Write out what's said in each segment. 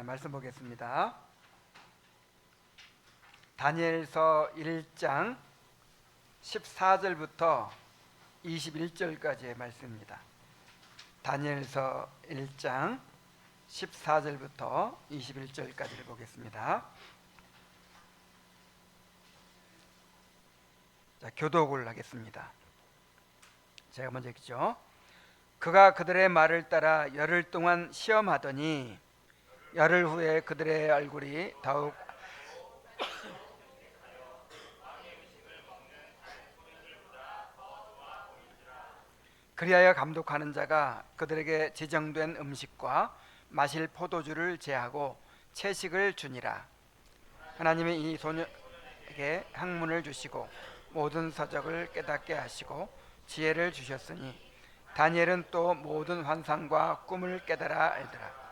말씀 보겠습니다. 다니엘서 1장 14절부터 21절까지의 말씀입니다. 다니엘서 1장 14절부터 21절까지를 보겠습니다. 자, 교독을 하겠습니다. 제가 먼저 읽죠. 그가 그들의 말을 따라 열흘 동안 시험하더니 열흘 후에 그들의 얼굴이 더욱 그리하여 감독하는 자가 그들에게 지정된 음식과 마실 포도주를 제하고 채식을 주니라. 하나님이 이 소년에게 학문을 주시고 모든 서적을 깨닫게 하시고 지혜를 주셨으니 다니엘은 또 모든 환상과 꿈을 깨달아 알더라.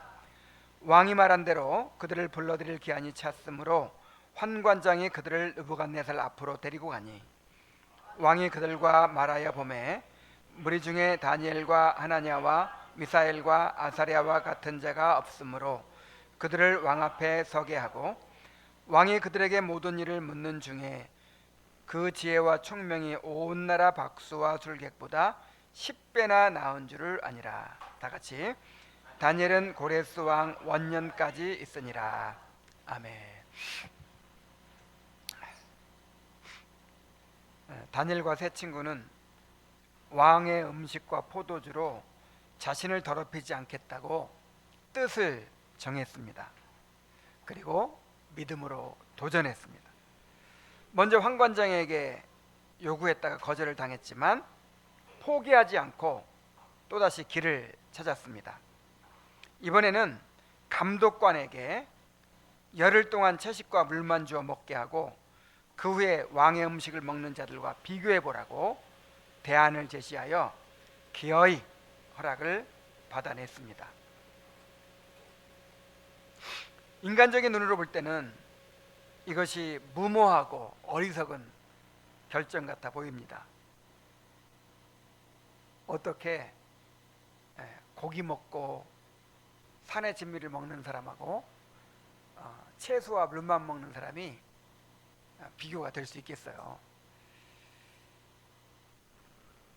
왕이 말한 대로 그들을 불러들일 기한이 찼으므로 환관장이 그들을 느부갓네살 앞으로 데리고 가니 왕이 그들과 말하여 보매 무리 중에 다니엘과 하나냐와 미사엘과 아사랴와 같은 자가 없으므로 그들을 왕 앞에 서게 하고 왕이 그들에게 모든 일을 묻는 중에 그 지혜와 총명이 온 나라 박수와 술객보다 10배나 나은 줄을 아니라. 다 같이 다니엘은 고레스 왕 원년까지 있으니라. 아멘. 다니엘과 세 친구는 왕의 음식과 포도주로 자신을 더럽히지 않겠다고 뜻을 정했습니다. 그리고 믿음으로 도전했습니다. 먼저 환관장에게 요구했다가 거절을 당했지만 포기하지 않고 또다시 길을 찾았습니다. 이번에는 감독관에게 열흘 동안 채식과 물만 주어 먹게 하고 그 후에 왕의 음식을 먹는 자들과 비교해 보라고 대안을 제시하여 기어이 허락을 받아냈습니다. 인간적인 눈으로 볼 때는 이것이 무모하고 어리석은 결정 같아 보입니다. 어떻게 고기 먹고 산의 진미를 먹는 사람하고 채소와 물만 먹는 사람이 비교가 될 수 있겠어요.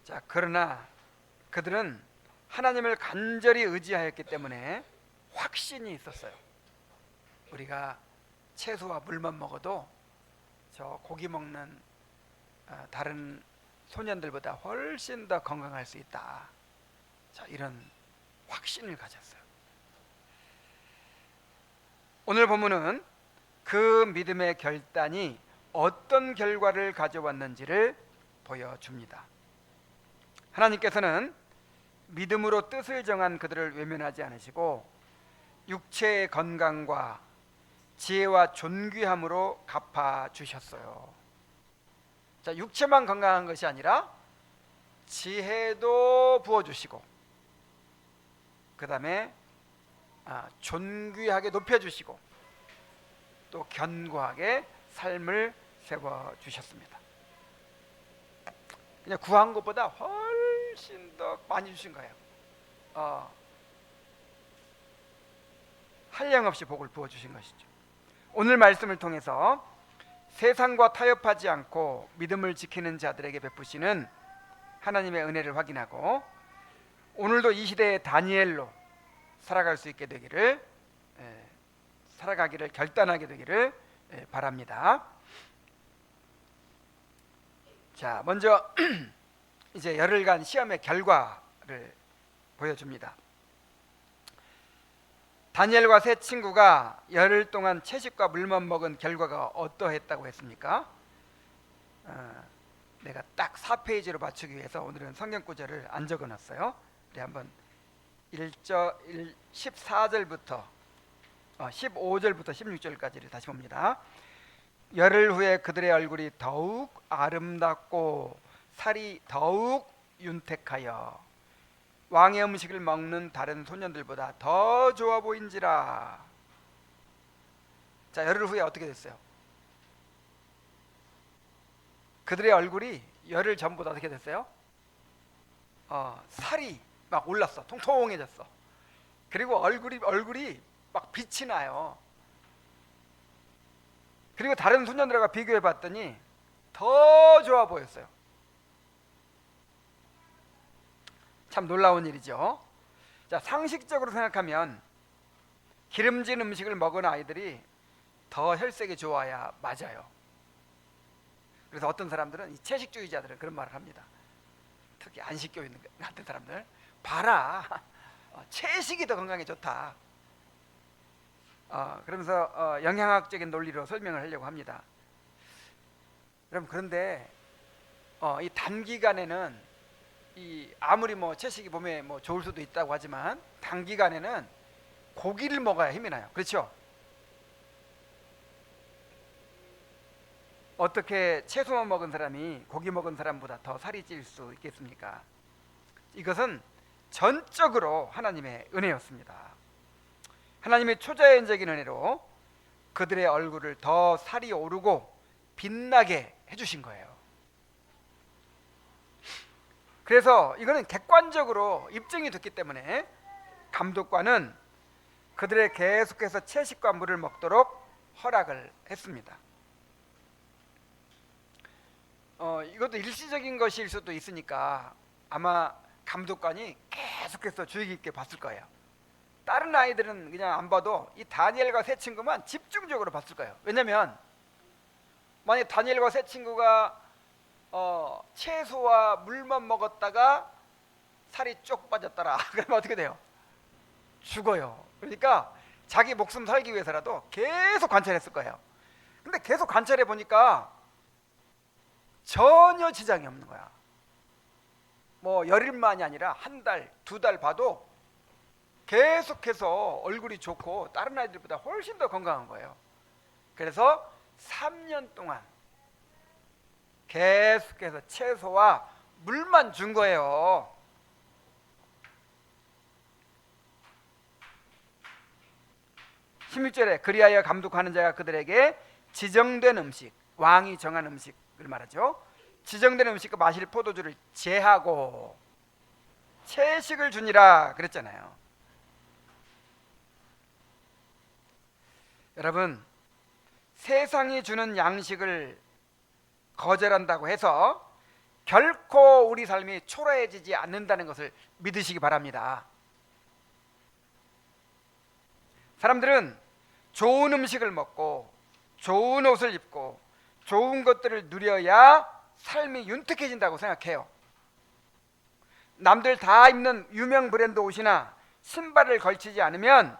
자, 그러나 그들은 하나님을 간절히 의지하였기 때문에 확신이 있었어요. 우리가 채소와 물만 먹어도 저 고기 먹는 다른 소년들보다 훨씬 더 건강할 수 있다. 자, 이런 확신을 가졌어요. 오늘 본문은 그 믿음의 결단이 어떤 결과를 가져왔는지를 보여줍니다. 하나님께서는 믿음으로 뜻을 정한 그들을 외면하지 않으시고 육체의 건강과 지혜와 존귀함으로 갚아주셨어요. 자, 육체만 건강한 것이 아니라 지혜도 부어주시고 그 다음에 존귀하게 높여주시고 또 견고하게 삶을 세워주셨습니다. 그냥 구한 것보다 훨씬 더 많이 주신 거예요. 한량없이 복을 부어주신 것이죠. 오늘 말씀을 통해서 세상과 타협하지 않고 믿음을 지키는 자들에게 베푸시는 하나님의 은혜를 확인하고 오늘도 이 시대의 다니엘로 살아갈 수 있게 되기를 살아가기를 결단하게 되기를 바랍니다. 자, 먼저 이제 열흘간 시험의 결과를 보여줍니다. 다니엘과 세 친구가 열흘 동안 채식과 물만 먹은 결과가 어떠했다고 했습니까? 내가 딱 4페이지로 맞추기 위해서 오늘은 성경 구절을 안 적어놨어요. 우리 한번 14절부터 15절부터 16절까지를 다시 봅니다. 열흘 후에 그들의 얼굴이 더욱 아름답고 살이 더욱 윤택하여 왕의 음식을 먹는 다른 소년들보다 더 좋아 보인지라. 자, 열흘 후에 어떻게 됐어요? 그들의 얼굴이 열흘 전보다 어떻게 됐어요? 살이 막 올랐어. 통통해졌어. 그리고 얼굴이 막 빛이 나요. 그리고 다른 소년들과 비교해 봤더니 더 좋아 보였어요. 참 놀라운 일이죠. 자, 상식적으로 생각하면 기름진 음식을 먹은 아이들이 더 혈색이 좋아야 맞아요. 그래서 어떤 사람들은, 이 채식주의자들은 그런 말을 합니다. 특히 안식교 있는 같은 사람들, 봐라, 채식이 더 건강에 좋다. 그러면서 영양학적인 논리로 설명을 하려고 합니다. 여러분, 그런데 이 단기간에는 아무리 뭐 채식이 몸에 뭐 좋을 수도 있다고 하지만 단기간에는 고기를 먹어야 힘이 나요. 그렇죠? 어떻게 채소만 먹은 사람이 고기 먹은 사람보다 더 살이 찔 수 있겠습니까? 이것은 전적으로 하나님의 은혜였습니다. 하나님의 초자연적인 은혜로 그들의 얼굴을 더 살이 오르고 빛나게 해주신 거예요. 그래서 이거는 객관적으로 입증이 됐기 때문에 감독관은 그들의 계속해서 채식과 물을 먹도록 허락을 했습니다. 이것도 일시적인 것일 수도 있으니까 아마 감독관이 계속해서 주의 깊게 봤을 거예요. 다른 아이들은 그냥 안 봐도 이 다니엘과 세 친구만 집중적으로 봤을 거예요. 왜냐하면 만약 다니엘과 세 친구가 채소와 물만 먹었다가 살이 쪽 빠졌더라 그러면 어떻게 돼요? 죽어요. 그러니까 자기 목숨 살기 위해서라도 계속 관찰했을 거예요. 근데 계속 관찰해 보니까 전혀 지장이 없는 거야. 뭐 열흘만이 아니라 한 달, 두 달 봐도 계속해서 얼굴이 좋고 다른 아이들보다 훨씬 더 건강한 거예요. 그래서 3년 동안 계속해서 채소와 물만 준 거예요. (16절에) 그리하여 감독하는 자가 그들에게 지정된 음식, 왕이 정한 음식을 말하죠. 지정된 음식과 마실 포도주를 제하고 채식을 주니라 그랬잖아요. 여러분, 세상이 주는 양식을 거절한다고 해서 결코 우리 삶이 초라해지지 않는다는 것을 믿으시기 바랍니다. 사람들은 좋은 음식을 먹고 좋은 옷을 입고 좋은 것들을 누려야 삶이 윤택해진다고 생각해요. 남들 다 입는 유명 브랜드 옷이나 신발을 걸치지 않으면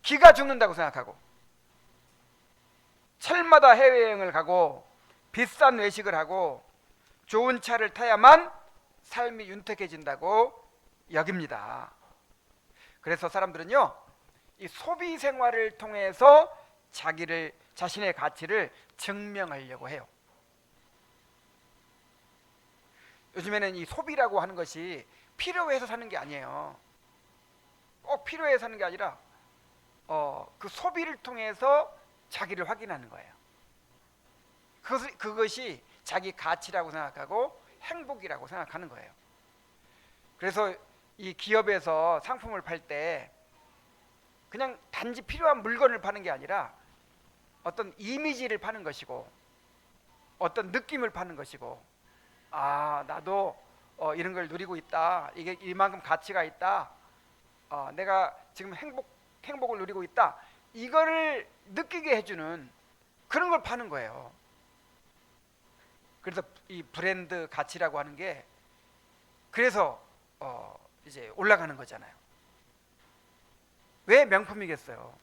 기가 죽는다고 생각하고, 철마다 해외여행을 가고 비싼 외식을 하고 좋은 차를 타야만 삶이 윤택해진다고 여깁니다. 그래서 사람들은요, 이 소비 생활을 통해서 자신의 가치를 증명하려고 해요. 요즘에는 이 소비라고 하는 것이 필요해서 사는 게 아니에요. 꼭 필요해서 사는 게 아니라 그 소비를 통해서 자기를 확인하는 거예요. 그것이 자기 가치라고 생각하고 행복이라고 생각하는 거예요. 그래서 이 기업에서 상품을 팔 때 그냥 단지 필요한 물건을 파는 게 아니라 어떤 이미지를 파는 것이고 어떤 느낌을 파는 것이고, 나도 이런 걸 누리고 있다, 이게 이만큼 가치가 있다, 내가 지금 행복을 누리고 있다, 이거를 느끼게 해주는 그런 걸 파는 거예요. 그래서 이 브랜드 가치라고 하는 게 그래서 이제 올라가는 거잖아요. 왜 명품이겠어요?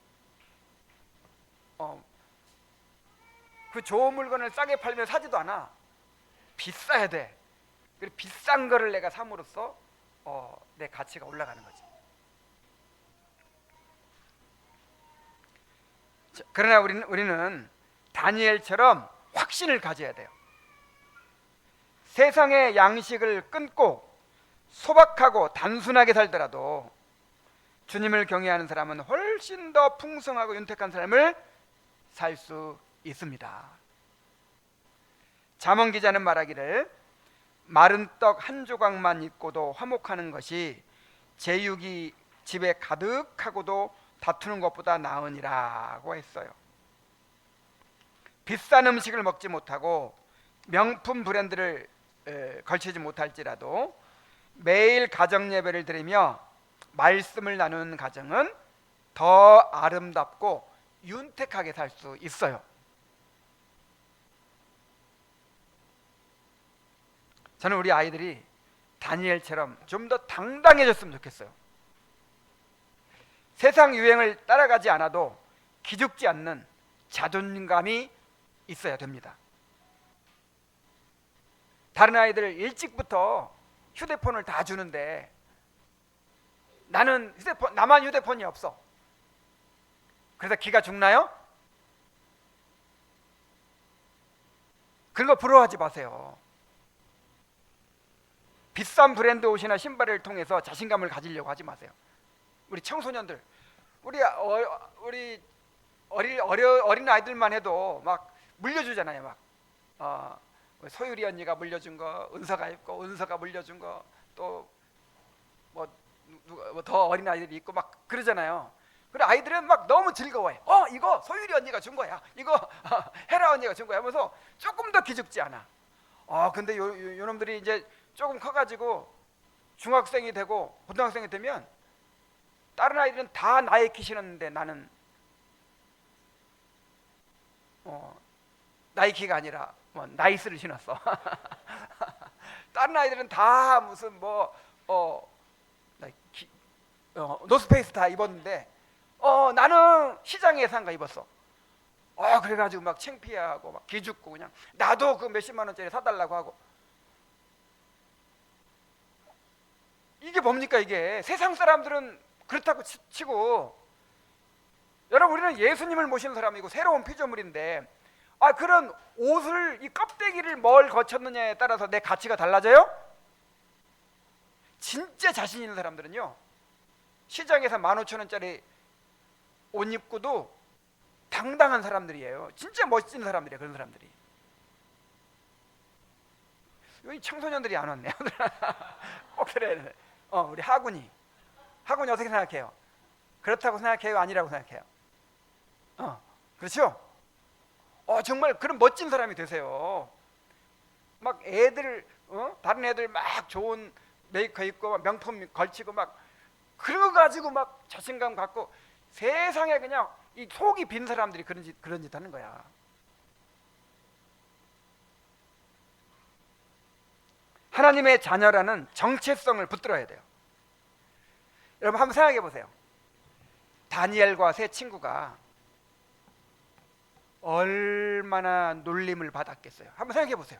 그 좋은 물건을 싸게 팔면 사지도 않아. 비싸야 돼. 그리고 비싼 거를 내가 삼으로써 내 가치가 올라가는 거지. 그러나 우리는 다니엘처럼 확신을 가져야 돼요. 세상의 양식을 끊고 소박하고 단순하게 살더라도 주님을 경외하는 사람은 훨씬 더 풍성하고 윤택한 삶을 살 수 있습니다. 잠언 기자는 말하기를 마른 떡 한 조각만 있고도 화목하는 것이 제육이 집에 가득하고도 다투는 것보다 나으니라고 했어요. 비싼 음식을 먹지 못하고 명품 브랜드를 걸치지 못할지라도 매일 가정 예배를 드리며 말씀을 나누는 가정은 더 아름답고 윤택하게 살 수 있어요. 저는 우리 아이들이 다니엘처럼 좀 더 당당해졌으면 좋겠어요. 세상 유행을 따라가지 않아도 기죽지 않는 자존감이 있어야 됩니다. 다른 아이들 일찍부터 휴대폰을 다 주는데 나는 나만 휴대폰이 없어. 그래서 기가 죽나요? 그런 거 부러워하지 마세요. 비싼 브랜드 옷이나 신발을 통해서 자신감을 가지려고 하지 마세요. 우리 청소년들, 우리 어린 아이들만 해도 막 물려주잖아요. 막 소율이 언니가 물려준 거, 은서가 입고 은서가 물려준 거, 또 뭐 더 어린 아이들이 있고 막 그러잖아요. 그래 아이들은 막 너무 즐거워해. 이거 소율이 언니가 준 거야. 이거 헤라 언니가 준 거야 하면서 조금 더 기죽지 않아. 근데 요 놈들이 이제 조금 커가지고 중학생이 되고 고등학생이 되면 다른 아이들은 다 나이키 신었는데 나는 나이키가 아니라 나이스를 신었어. 다른 아이들은 다 무슨 노스페이스 다 입었는데 나는 시장에 산 거 입었어. 그래가지고 막 창피하고 막 기죽고 그냥 나도 그 몇십만 원짜리 사달라고 하고. 이게 뭡니까 이게? 세상 사람들은 그렇다고 치고 여러분 우리는 예수님을 모시는 사람이고 새로운 피조물인데 그런 옷을 이 껍데기를 뭘 거쳤느냐에 따라서 내 가치가 달라져요? 진짜 자신 있는 사람들은요 시장에서 15,000원짜리 옷 입고도 당당한 사람들이에요. 진짜 멋진 사람들이에요. 그런 사람들이. 여기 청소년들이 안 왔네요. 꼭 들어야 돼. 우리 하군이 어떻게 생각해요? 그렇다고 생각해요? 아니라고 생각해요? 그렇죠? 정말 그런 멋진 사람이 되세요. 막 애들 다른 애들 막 좋은 메이커 입고 막 명품 걸치고 막 그런 거 가지고 막 자신감 갖고 세상에 그냥 이 속이 빈 사람들이 그런 짓 하는 거야. 하나님의 자녀라는 정체성을 붙들어야 돼요. 여러분 한번 생각해 보세요. 다니엘과 세 친구가 얼마나 놀림을 받았겠어요. 한번 생각해 보세요.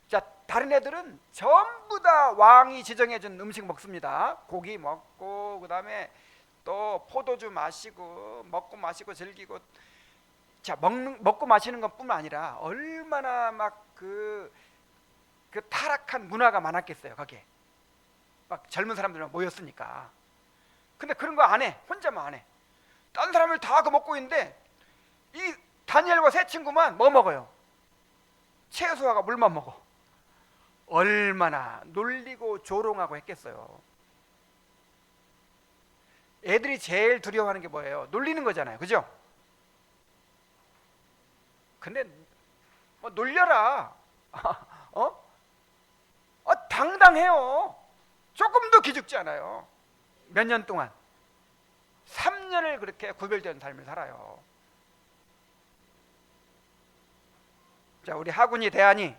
자, 다른 애들은 전부 다 왕이 지정해준 음식 먹습니다. 고기 먹고 그다음에 또 포도주 마시고 먹고 마시고 즐기고. 자, 먹고 마시는 것뿐만 아니라 얼마나 막 그 타락한 문화가 많았겠어요. 거기에 막 젊은 사람들만 모였으니까. 근데 그런 거 안 해. 혼자만 안 해. 다른 사람을 다 그거 먹고 있는데 이 다니엘과 세 친구만 뭐 먹어요? 채소하고 물만 먹어. 얼마나 놀리고 조롱하고 했겠어요. 애들이 제일 두려워하는 게 뭐예요? 놀리는 거잖아요. 그죠? 근데 놀려라. 당당해요. 조금도 기죽지 않아요. 몇 년 동안 3년을 그렇게 구별된 삶을 살아요. 자, 우리 하군이 대하니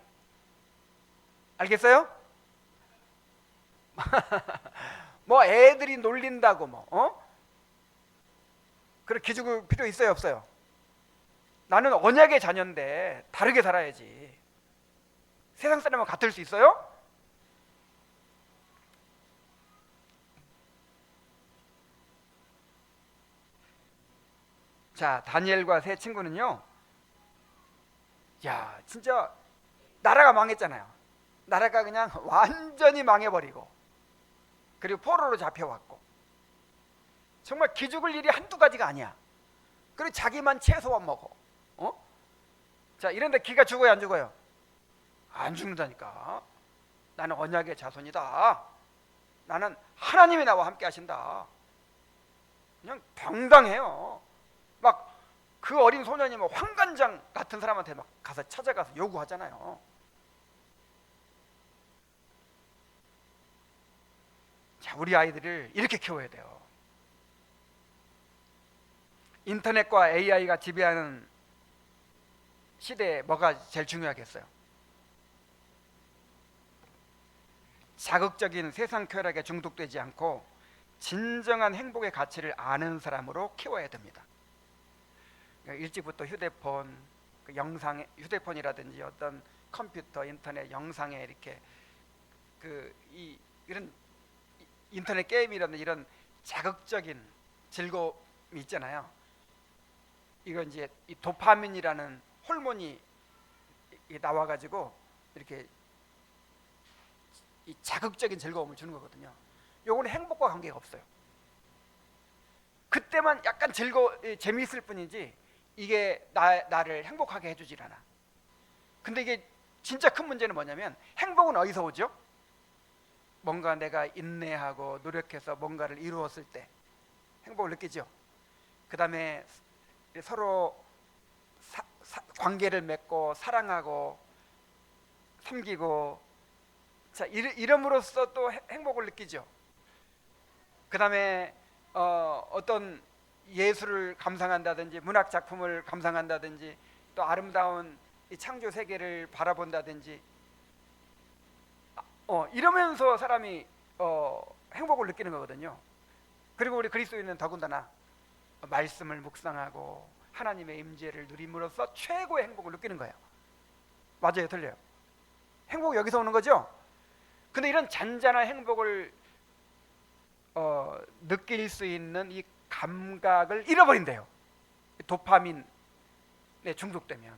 알겠어요? 뭐 애들이 놀린다고 그렇게 기죽을 필요 있어요, 없어요? 나는 언약의 자녀인데 다르게 살아야지. 세상 사람과 같을 수 있어요? 자, 다니엘과 세 친구는요, 야, 진짜 나라가 망했잖아요. 나라가 그냥 완전히 망해버리고, 그리고 포로로 잡혀왔고, 정말 기죽을 일이 한두 가지가 아니야. 그리고 자기만 채소만 먹어. 자, 이런데 기가 죽어요, 안 죽어요? 안 죽는다니까. 나는 언약의 자손이다. 나는 하나님이 나와 함께 하신다. 그냥 당당해요. 막 그 어린 소년이 뭐 황관장 같은 사람한테 막 가서 찾아가서 요구하잖아요. 자, 우리 아이들을 이렇게 키워야 돼요. 인터넷과 AI가 지배하는 시대에 뭐가 제일 중요하겠어요? 자극적인 세상 쾌락에 중독되지 않고 진정한 행복의 가치를 아는 사람으로 키워야 됩니다. 일찍부터 휴대폰, 그 영상, 휴대폰이라든지 어떤 컴퓨터, 인터넷, 영상에 이렇게 이런 인터넷 게임이라든지 이런 자극적인 즐거움이 있잖아요. 이건 이제 이 도파민이라는 호르몬이 나와가지고 이렇게 이 자극적인 즐거움을 주는 거거든요. 요거는 행복과 관계가 없어요. 그때만 약간 재미있을 뿐이지 이게 나를 행복하게 해주질 않아. 근데 이게 진짜 큰 문제는 뭐냐면, 행복은 어디서 오죠? 뭔가 내가 인내하고 노력해서 뭔가를 이루었을 때 행복을 느끼죠. 그 다음에 서로 관계를 맺고 사랑하고 섬기고, 자, 이름으로써 또 행복을 느끼죠. 그 다음에 어떤 예술을 감상한다든지 문학 작품을 감상한다든지 또 아름다운 이 창조 세계를 바라본다든지 이러면서 사람이 행복을 느끼는 거거든요. 그리고 우리 그리스도인은 더군다나 말씀을 묵상하고 하나님의 임재를 누림으로써 최고의 행복을 느끼는 거예요. 맞아요, 틀려요? 행복이 여기서 오는 거죠. 근데 이런 잔잔한 행복을 느낄 수 있는 이 감각을 잃어버린대요. 도파민에 중독되면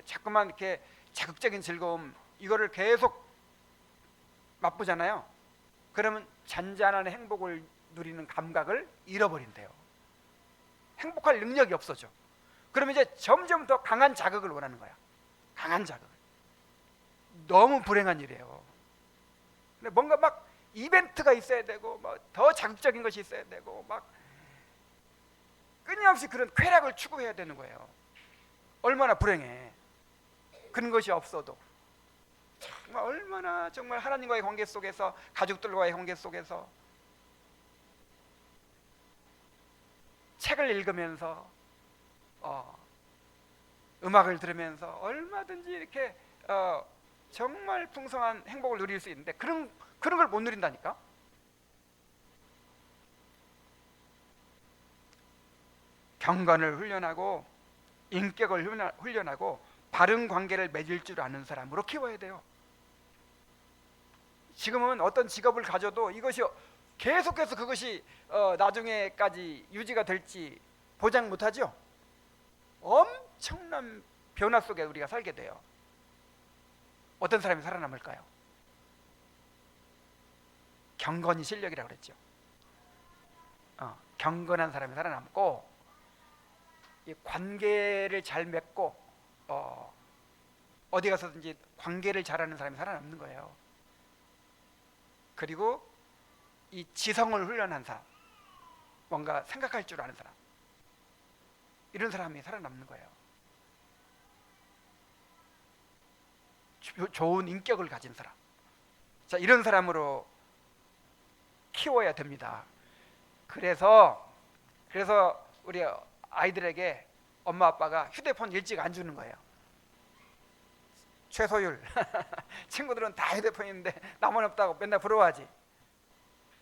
자꾸만 이렇게 자극적인 즐거움 이거를 계속 맛보잖아요. 그러면 잔잔한 행복을 누리는 감각을 잃어버린대요. 행복할 능력이 없어져. 그러면 이제 점점 더 강한 자극을 원하는 거야. 강한 자극을. 너무 불행한 일이에요. 근데 뭔가 막 이벤트가 있어야 되고 뭐 더 자극적인 것이 있어야 되고 막 끊임없이 그런 쾌락을 추구해야 되는 거예요. 얼마나 불행해. 그런 것이 없어도 정말 얼마나 정말 하나님과의 관계 속에서, 가족들과의 관계 속에서 책을 읽으면서 음악을 들으면서 얼마든지 이렇게 정말 풍성한 행복을 누릴 수 있는데 그런 걸 못 누린다니까. 경건을 훈련하고 인격을 훈련하고 바른 관계를 맺을 줄 아는 사람으로 키워야 돼요. 지금은 어떤 직업을 가져도 이것이 계속해서 그것이 나중에까지 유지가 될지 보장 못하죠. 엄청난 변화 속에 우리가 살게 돼요. 어떤 사람이 살아남을까요? 경건이 실력이라고 그랬죠. 경건한 사람이 살아남고 이 관계를 잘 맺고 어디 가서든지 관계를 잘하는 사람이 살아남는 거예요. 그리고 이 지성을 훈련한 사람, 뭔가 생각할 줄 아는 사람, 이런 사람이 살아남는 거예요. 좋은 인격을 가진 사람, 자, 이런 사람으로 키워야 됩니다. 그래서 우리 아이들에게 엄마 아빠가 휴대폰 일찍 안 주는 거예요. 최소율. 친구들은 다 휴대폰 있는데 나만 없다고 맨날 부러워하지.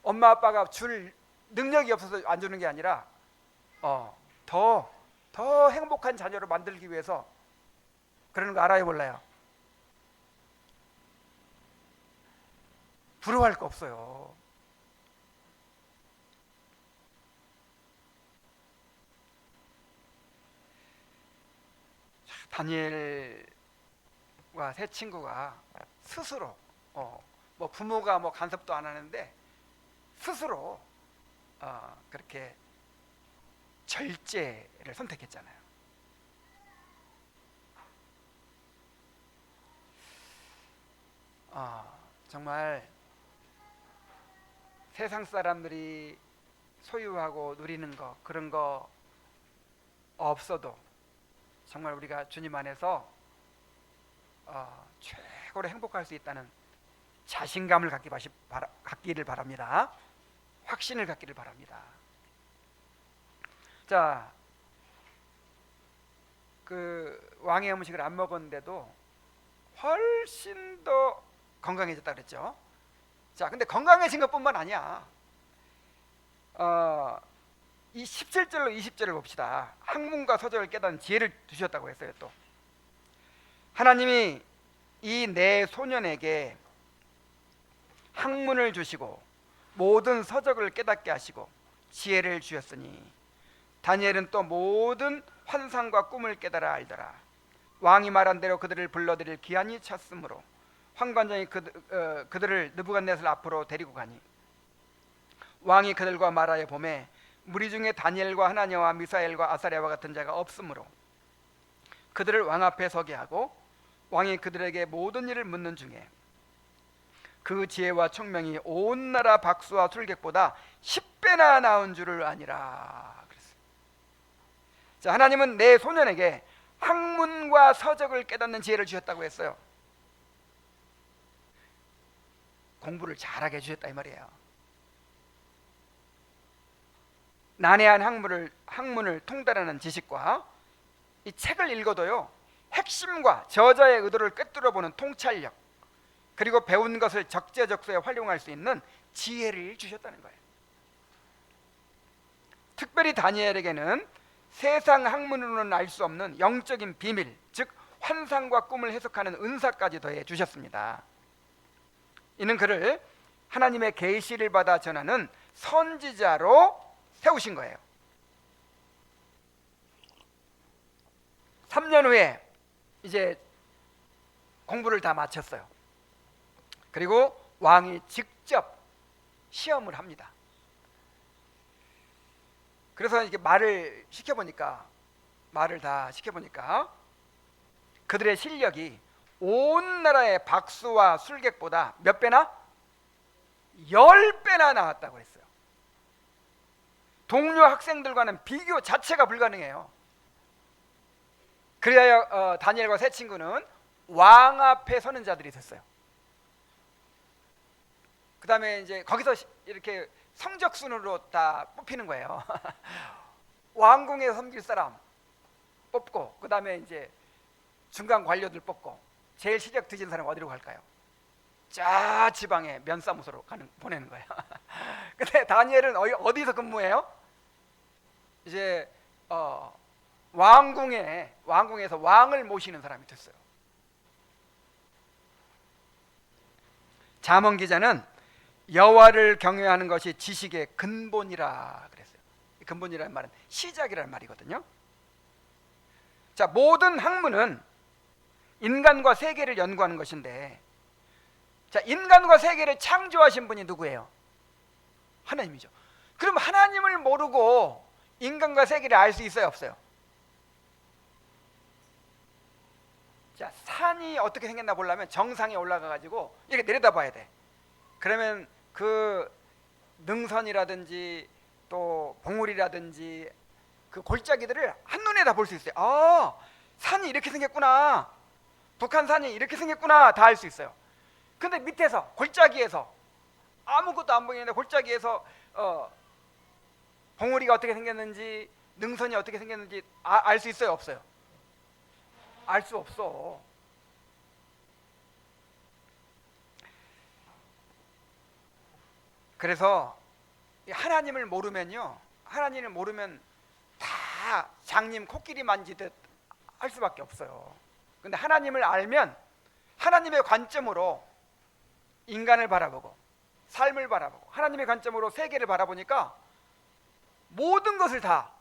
엄마 아빠가 줄 능력이 없어서 안 주는 게 아니라 더 행복한 자녀를 만들기 위해서 그러는 거 알아요, 몰라요? 부러워할 거 없어요. 다니엘과 세 친구가 스스로 뭐 부모가 뭐 간섭도 안 하는데 스스로 그렇게 절제를 선택했잖아요. 정말 세상 사람들이 소유하고 누리는 거, 그런 거 없어도 정말 우리가 주님 안에서 최고로 행복할 수 있다는 자신감을 갖기를 바랍니다. 확신을 갖기를 바랍니다. 자, 그 왕의 음식을 안 먹었는데도 훨씬 더 건강해졌다 그랬죠. 자, 근데 건강해진 것뿐만 아니야. 이 17절로 20절을 봅시다. 학문과 서적을 깨닫는 지혜를 주셨다고 했어요. 또 하나님이 이 네 소년에게 학문을 주시고 모든 서적을 깨닫게 하시고 지혜를 주셨으니 다니엘은 또 모든 환상과 꿈을 깨달아 알더라. 왕이 말한 대로 그들을 불러들일 기한이 찼으므로 환관장이 그들을 느부갓네살 앞으로 데리고 가니 왕이 그들과 말하여 보매 무리 중에 다니엘과 하나냐와 미사엘과 아사랴와 같은 자가 없으므로 그들을 왕 앞에 서게 하고 왕이 그들에게 모든 일을 묻는 중에 그 지혜와 총명이 온 나라 박수와 술객보다 10배나 나은 줄을 아니라 그랬어요. 자, 하나님은 내 소년에게 학문과 서적을 깨닫는 지혜를 주셨다고 했어요. 공부를 잘하게 해주셨다 이 말이에요. 난해한 학문을 통달하는 지식과 이 책을 읽어도요 핵심과 저자의 의도를 꿰뚫어보는 통찰력, 그리고 배운 것을 적재적소에 활용할 수 있는 지혜를 주셨다는 거예요. 특별히 다니엘에게는 세상 학문으로는 알 수 없는 영적인 비밀, 즉 환상과 꿈을 해석하는 은사까지 더해 주셨습니다. 이는 그를 하나님의 계시를 받아 전하는 선지자로 세우신 거예요. 3년 후에 이제 공부를 다 마쳤어요. 그리고 왕이 직접 시험을 합니다. 그래서 이렇게 말을 다 시켜보니까 그들의 실력이 온 나라의 박수와 술객보다 몇 배나? 10배나 나왔다고 했어요. 동료 학생들과는 비교 자체가 불가능해요. 그래야 다니엘과 세 친구는 왕 앞에 서는 자들이 됐어요. 그 다음에 이제 거기서 이렇게 성적 순으로 다 뽑히는 거예요. 왕궁에 섬길 사람 뽑고, 그 다음에 이제 중간 관료들 뽑고, 제일 실력 뒤진 사람 어디로 갈까요? 저 지방에 면사무소로 보내는 거예요. 근데 다니엘은 어디서 근무해요? 이제 왕궁에서 왕을 모시는 사람이 됐어요. 잠언 기자는 여호와를 경외하는 것이 지식의 근본이라 그랬어요. 근본이라는 말은 시작이라는 말이거든요. 자, 모든 학문은 인간과 세계를 연구하는 것인데, 자, 인간과 세계를 창조하신 분이 누구예요? 하나님이죠. 그럼 하나님을 모르고 인간과 세계를 알 수 있어요, 없어요? 자, 산이 어떻게 생겼나 보려면 정상에 올라가 가지고 이렇게 내려다봐야 돼. 그러면 그 능선이라든지 또 봉우리라든지 그 골짜기들을 한눈에 다 볼 수 있어요. 아, 산이 이렇게 생겼구나, 북한산이 이렇게 생겼구나, 다 알 수 있어요. 근데 밑에서 골짜기에서 아무것도 안 보이는데 골짜기에서 봉우리가 어떻게 생겼는지, 능선이 어떻게 생겼는지 알 수 있어요, 없어요? 알 수 없어. 그래서 하나님을 모르면 다 장님 코끼리 만지듯 할 수밖에 없어요. 근데 하나님을 알면 하나님의 관점으로 인간을 바라보고 삶을 바라보고 하나님의 관점으로 세계를 바라보니까 모든 것을 다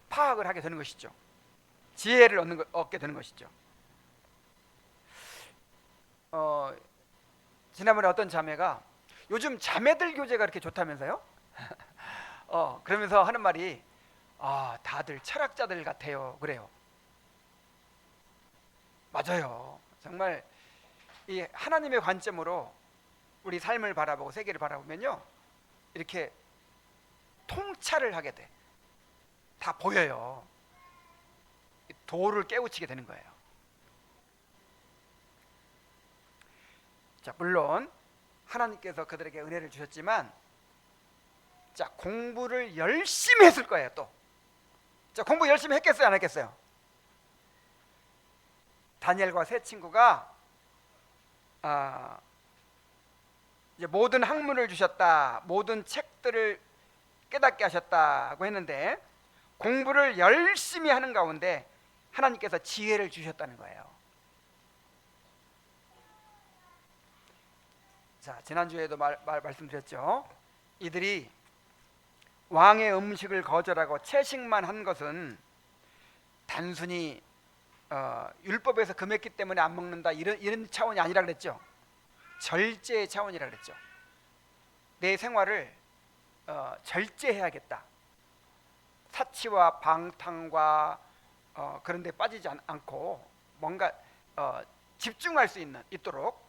파악을 하게 되는 것이죠. 지혜를 얻게 되는 것이죠. 지난번에 어떤 자매가 요즘 자매들 교제가 그렇게 좋다면서요? 그러면서 하는 말이 다들 철학자들 같아요, 그래요. 맞아요. 정말 이 하나님의 관점으로 우리 삶을 바라보고 세계를 바라보면요, 이렇게 통찰을 하게 돼. 다 보여요. 도를 깨우치게 되는 거예요. 자, 물론 하나님께서 그들에게 은혜를 주셨지만, 자, 공부를 열심히 했을 거예요. 또, 자, 공부 열심히 했겠어요, 안 했겠어요? 다니엘과 세 친구가 이제 모든 학문을 주셨다, 모든 책들을 깨닫게 하셨다고 했는데, 공부를 열심히 하는 가운데 하나님께서 지혜를 주셨다는 거예요. 자, 지난주에도 말씀드렸죠. 이들이 왕의 음식을 거절하고 채식만 한 것은 단순히 율법에서 금했기 때문에 안 먹는다, 이런 차원이 아니라 그랬죠. 절제의 차원이라 그랬죠. 내 생활을 절제해야겠다. 사치와 방탕과 그런 데 빠지지 않고 뭔가 집중할 수 있도록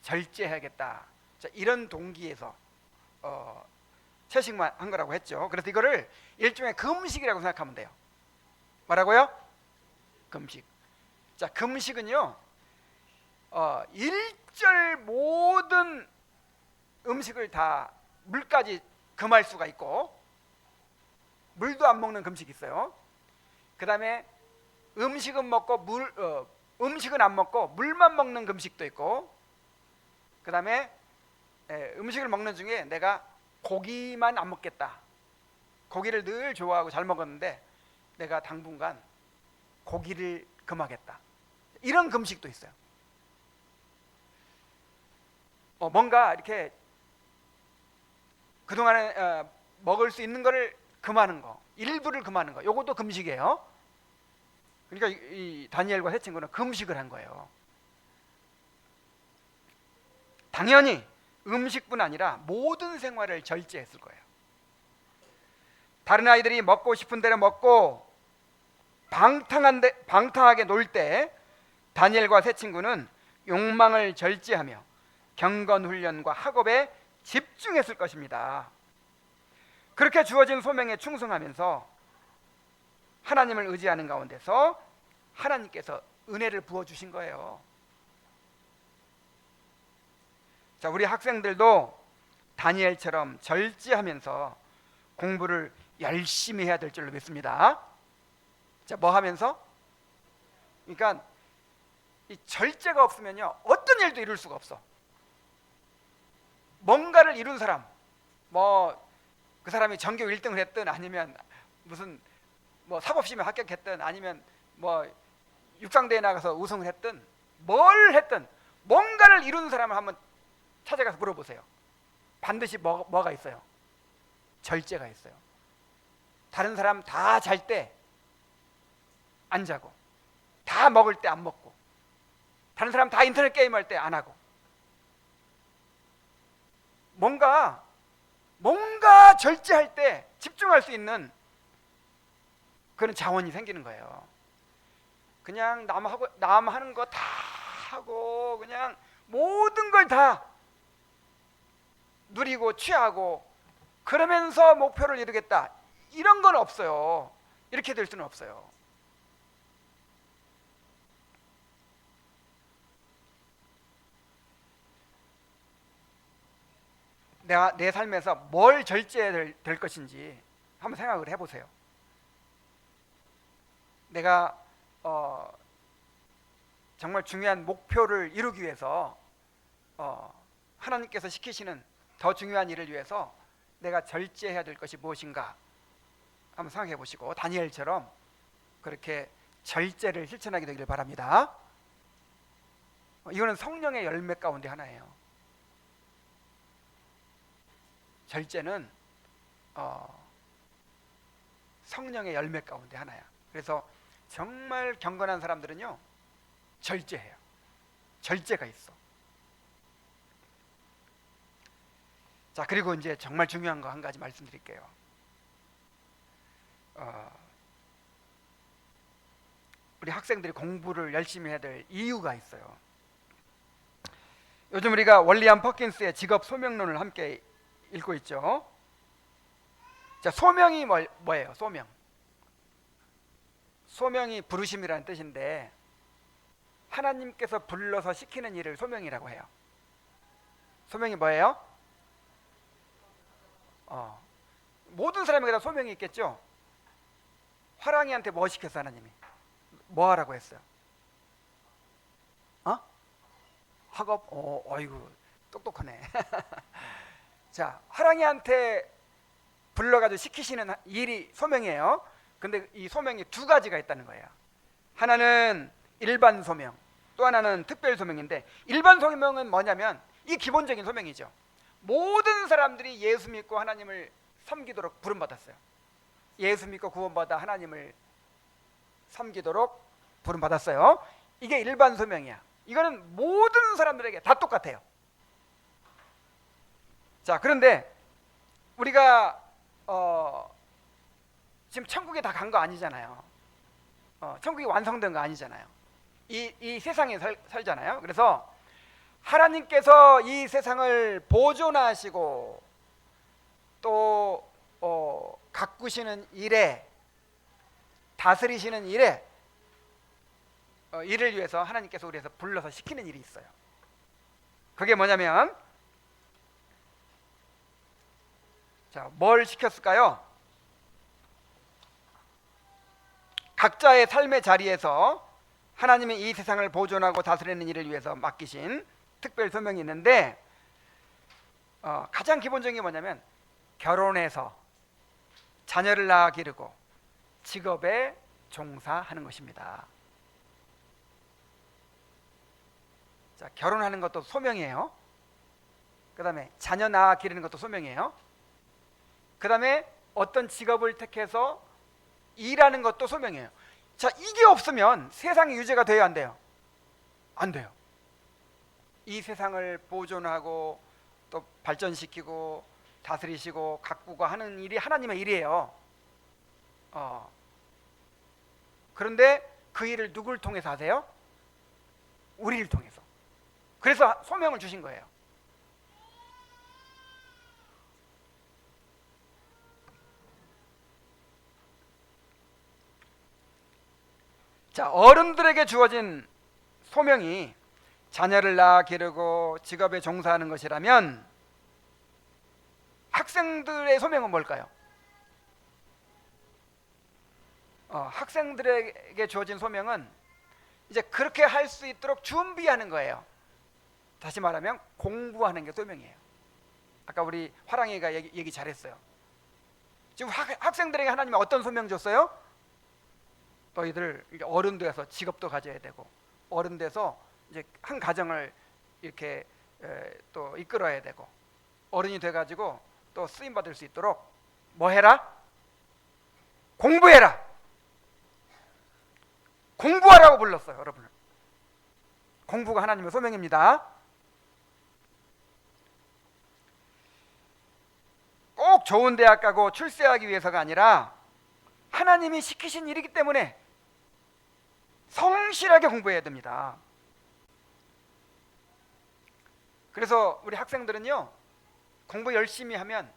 절제해야겠다. 자, 이런 동기에서 채식만 한 거라고 했죠. 그래서 이거를 일종의 금식이라고 생각하면 돼요. 뭐라고요? 금식. 자, 금식은요, 일절 모든 음식을 다, 물까지 금할 수가 있고, 물도 안 먹는 금식이 있어요. 그 다음에 음식은 먹고 음식은 안 먹고 물만 먹는 금식도 있고, 그 다음에 음식을 먹는 중에 내가 고기만 안 먹겠다. 고기를 늘 좋아하고 잘 먹었는데 내가 당분간 고기를 금하겠다. 이런 금식도 있어요. 뭔가 이렇게 그동안에 먹을 수 있는 거를 금하는 거, 일부를 금하는 거, 요것도 금식이에요. 그러니까 이 다니엘과 세 친구는 금식을 한 거예요. 당연히 음식뿐 아니라 모든 생활을 절제했을 거예요. 다른 아이들이 먹고 싶은 대로 먹고 방탕하게 놀 때 다니엘과 세 친구는 욕망을 절제하며 경건훈련과 학업에 집중했을 것입니다. 그렇게 주어진 소명에 충성하면서 하나님을 의지하는 가운데서 하나님께서 은혜를 부어주신 거예요. 자, 우리 학생들도 다니엘처럼 절제하면서 공부를 열심히 해야 될 줄로 믿습니다. 자, 뭐 하면서? 그러니까 이 절제가 없으면요, 어떤 일도 이룰 수가 없어. 뭔가를 이룬 사람, 뭐 그 사람이 전교 1등을 했든, 아니면 무슨 뭐 사법시험에 합격했든, 아니면 뭐 육상대회 나가서 우승을 했든, 뭘 했든 뭔가를 이룬 사람을 한번 찾아가서 물어보세요. 반드시 뭐가 있어요? 절제가 있어요. 다른 사람 다 잘 때 안 자고, 다 먹을 때 안 먹고, 다른 사람 다 인터넷 게임할 때 안 하고, 뭔가 절제할 때 집중할 수 있는 그런 자원이 생기는 거예요. 그냥 남 하는 거 다 하고, 그냥 모든 걸 다 누리고 취하고 그러면서 목표를 이루겠다, 이런 건 없어요. 이렇게 될 수는 없어요. 내가 내 삶에서 뭘 절제해야 될 것인지 한번 생각을 해보세요. 내가 정말 중요한 목표를 이루기 위해서 하나님께서 시키시는 더 중요한 일을 위해서 내가 절제해야 될 것이 무엇인가 한번 생각해 보시고, 다니엘처럼 그렇게 절제를 실천하게 되기를 바랍니다. 이거는 성령의 열매 가운데 하나예요. 절제는 성령의 열매 가운데 하나야. 그래서 정말 경건한 사람들은요, 절제해요. 절제가 있어. 자, 그리고 이제 정말 중요한 거 한 가지 말씀드릴게요. 우리 학생들이 공부를 열심히 해야 될 이유가 있어요. 요즘 우리가 월리엄 퍼킨스의 직업 소명론을 함께 읽고 있죠. 자, 소명이 뭐예요? 소명. 소명이 부르심이라는 뜻인데 하나님께서 불러서 시키는 일을 소명이라고 해요. 소명이 뭐예요? 모든 사람에게 다 소명이 있겠죠. 화랑이한테 뭐 시켰어? 하나님이 뭐 하라고 했어요? 학업? 어이구 똑똑하네. 자, 화랑이한테 불러가지고 시키시는 일이 소명이에요. 근데 이 소명이 두 가지가 있다는 거예요. 하나는 일반 소명, 또 하나는 특별 소명인데, 일반 소명은 뭐냐면 이 기본적인 소명이죠. 모든 사람들이 예수 믿고 하나님을 섬기도록 부름받았어요. 예수 믿고 구원받아 하나님을 섬기도록 부름받았어요. 이게 일반 소명이야. 이거는 모든 사람들에게 다 똑같아요. 자, 그런데 우리가 지금 천국에 다 간 거 아니잖아요. 천국이 완성된 거 아니잖아요. 이 세상에 살잖아요. 그래서 하나님께서 이 세상을 보존하시고 또 가꾸시는 일에, 다스리시는 일에, 일을 위해서 하나님께서 우리에서 불러서 시키는 일이 있어요. 그게 뭐냐면, 자, 뭘 시켰을까요? 각자의 삶의 자리에서 하나님이 이 세상을 보존하고 다스리는 일을 위해서 맡기신 특별 소명이 있는데, 가장 기본적인 게 뭐냐면 결혼해서 자녀를 낳아 기르고 직업에 종사하는 것입니다. 자, 결혼하는 것도 소명이에요. 그 다음에 자녀 낳아 기르는 것도 소명이에요. 그 다음에 어떤 직업을 택해서 일하는 것도 소명이에요. 자, 이게 없으면 세상이 유지가 돼요, 안 돼요? 안 돼요. 이 세상을 보존하고 또 발전시키고 다스리시고 가꾸고 하는 일이 하나님의 일이에요. 그런데 그 일을 누굴 통해서 하세요? 우리를 통해서. 그래서 소명을 주신 거예요. 자, 어른들에게 주어진 소명이 자녀를 낳아 기르고 직업에 종사하는 것이라면 학생들의 소명은 뭘까요? 학생들에게 주어진 소명은 이제 그렇게 할 수 있도록 준비하는 거예요. 다시 말하면 공부하는 게 소명이에요. 아까 우리 화랑이가 얘기 잘했어요. 지금 학생들에게 하나님이 어떤 소명 줬어요? 너희들 어른 돼서 직업도 가져야 되고, 어른 돼서 이제 한 가정을 이렇게 또 이끌어야 되고, 어른이 돼가지고 또 쓰임 받을 수 있도록 뭐 해라? 공부해라. 공부하라고 불렀어요, 여러분을. 공부가 하나님의 소명입니다. 꼭 좋은 대학 가고 출세하기 위해서가 아니라 하나님이 시키신 일이기 때문에 성실하게 공부해야 됩니다. 그래서 우리 학생들은요, 공부 열심히 하면,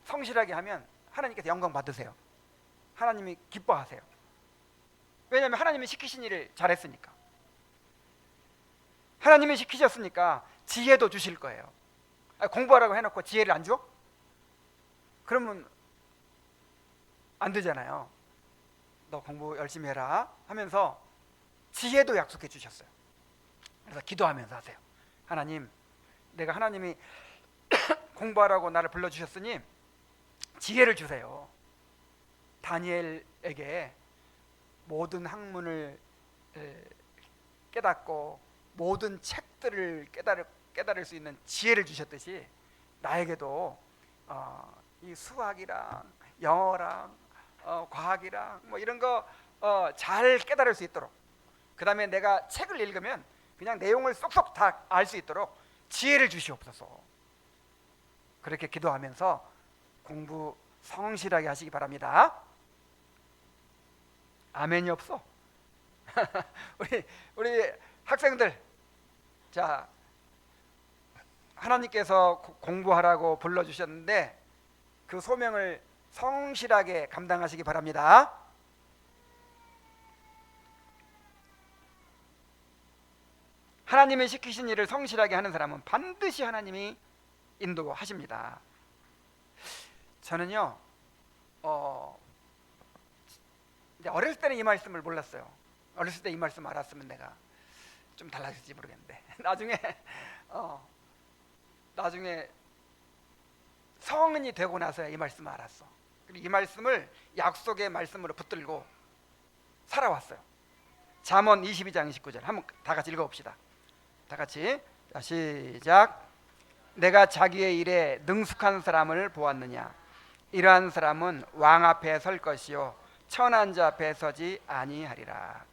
성실하게 하면 하나님께서 영광 받으세요. 하나님이 기뻐하세요. 왜냐하면 하나님이 시키신 일을 잘했으니까. 하나님이 시키셨으니까 지혜도 주실 거예요. 공부하라고 해놓고 지혜를 안 줘? 그러면 안 되잖아요. 너 공부 열심히 해라 하면서 지혜도 약속해 주셨어요. 그래서 기도하면서 하세요. 하나님, 내가 하나님이 공부하라고 나를 불러주셨으니 지혜를 주세요. 다니엘에게 모든 학문을 깨닫고 모든 책들을 깨달을 수 있는 지혜를 주셨듯이 나에게도 이 수학이랑 영어랑 과학이랑 뭐 이런 거 잘 깨달을 수 있도록, 그 다음에 내가 책을 읽으면 그냥 내용을 쏙쏙 다 알 수 있도록 지혜를 주시옵소서. 그렇게 기도하면서 공부 성실하게 하시기 바랍니다. 아멘이 없어. 우리 학생들, 자, 하나님께서 공부하라고 불러주셨는데 그 소명을 성실하게 감당하시기 바랍니다. 하나님이 시키신 일을 성실하게 하는 사람은 반드시 하나님이 인도하십니다. 저는요 어렸을 때는 이 말씀을 몰랐어요. 어렸을 때 이 말씀 알았으면 내가 좀 달라질지 모르겠는데 나중에 성인이 되고 나서야 이 말씀을 알았어. 그리고 이 말씀을 약속의 말씀으로 붙들고 살아왔어요. 잠언 22장 29절 한번 다 같이 읽어봅시다. 다 같이. 자, 시작. 내가 자기의 일에 능숙한 사람을 보았느냐. 이러한 사람은 왕 앞에 설 것이요 천한 자 앞에 서지 아니하리라.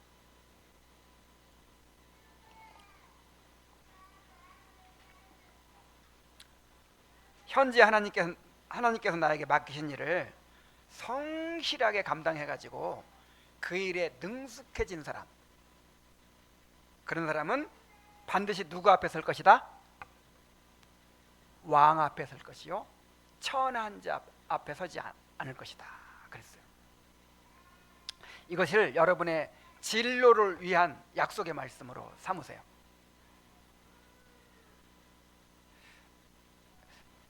현재 하나님께서 나에게 맡기신 일을 성실하게 감당해가지고 그 일에 능숙해진 사람, 그런 사람은 반드시 누구 앞에 설 것이다? 왕 앞에 설 것이요 천한 자 앞에 서지 않을 것이다 그랬어요. 이것을 여러분의 진로를 위한 약속의 말씀으로 삼으세요.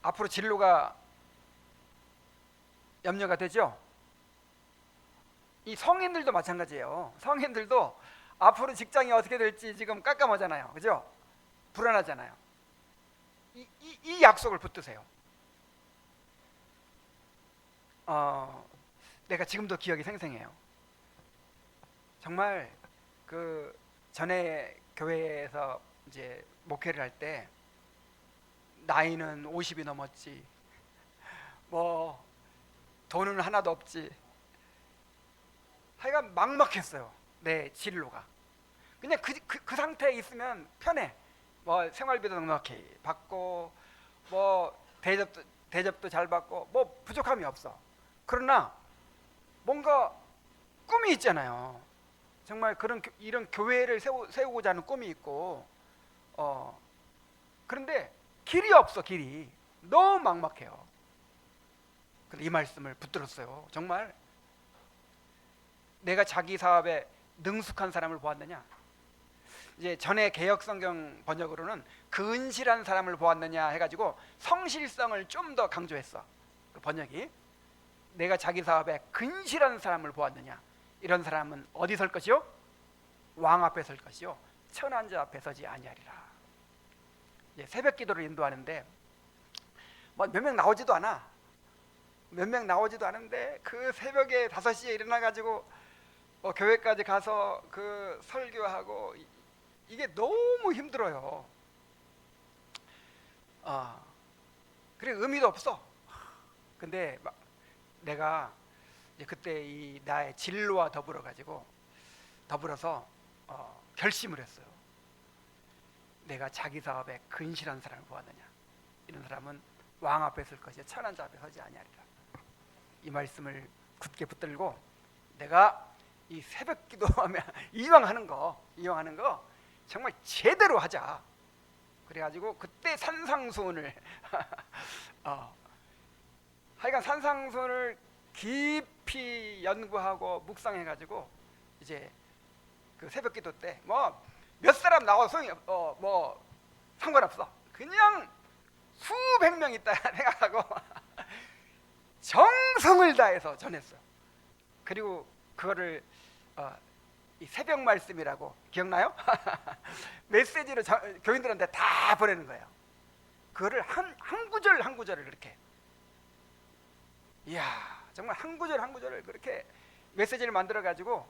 앞으로 진로가 염려가 되죠? 이 성인들도 마찬가지예요. 성인들도 앞으로 직장이 어떻게 될지 지금 깜깜하잖아요. 그죠? 불안하잖아요. 이 약속을 붙드세요. 내가 지금도 기억이 생생해요. 정말 그 전에 교회에서 이제 목회를 할 때 나이는 50이 넘었지, 뭐 돈은 하나도 없지, 하여간 막막했어요. 내 진로가. 그냥 그 상태에 있으면 편해. 뭐 생활비도 넉넉히 받고, 뭐 대접도 잘 받고, 뭐 부족함이 없어. 그러나 뭔가 꿈이 있잖아요. 정말 이런 교회를 세우고자 하는 꿈이 있고, 그런데 길이 없어. 길이 너무 막막해요. 근데 이 말씀을 붙들었어요. 정말 내가 자기 사업에 능숙한 사람을 보았느냐. 이제 전에 개역성경 번역으로는 근실한 사람을 보았느냐 해가지고 성실성을 좀 더 강조했어. 그 번역이 내가 자기 사업에 근실한 사람을 보았느냐. 이런 사람은 어디 설 것이요? 왕 앞에 설 것이요 천한 자 앞에 서지 아니하리라. 새벽 기도를 인도하는데 뭐 몇 명 나오지도 않아. 몇 명 나오지도 않은데 그 새벽에 5시에 일어나가지고 교회까지 가서 그 설교하고 이게 너무 힘들어요. 그래 의미도 없어. 근데 내가 이제 그때 이 나의 진로와 더불어서 결심을 했어요. 내가 자기 사업에 근실한 사람을 보았느냐. 이런 사람은 왕 앞에 설 것이요 천한 자 앞에 서지 아니하리라. 이 말씀을 굳게 붙들고 내가 이 새벽 기도하며 이왕하는 거 정말 제대로 하자. 그래가지고 그때 산상수훈을 하여간 산상수훈을 깊이 연구하고 묵상해가지고 이제 그 새벽 기도 때 뭐 몇 사람 나와 소용이 뭐 상관없어. 그냥 수백 명 있다 생각하고 정성을 다해서 전했어요. 그리고 그거를 이 새벽 말씀이라고 기억나요? 메시지로 교인들한테 다 보내는 거예요. 그거를 한 구절 한 구절을 그렇게, 이야 정말 한 구절 한 구절을 그렇게 메시지를 만들어 가지고